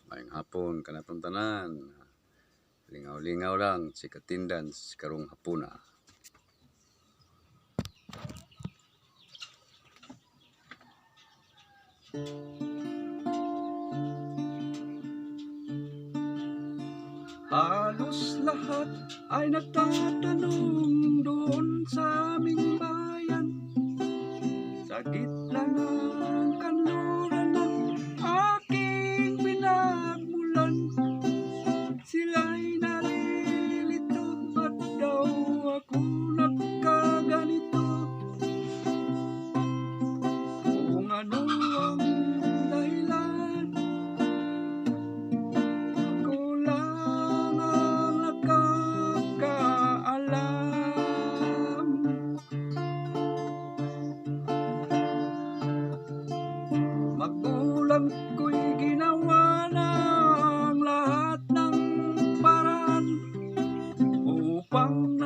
Maayong hapon kanatong tanan. Lingaw-lingaw lang si Katindans karong hapuna. Halos lahat ay nagtatanong doon sa aming bayan, sa gitna ng kanluran ng aking pinagmulan. Sila'y nalilito, ba't daw ako nagkaganito? Kung ano ang dahilan, ako lang ang nakakaalam. Magulang ko'y ginawa ng lahat ng paraan upang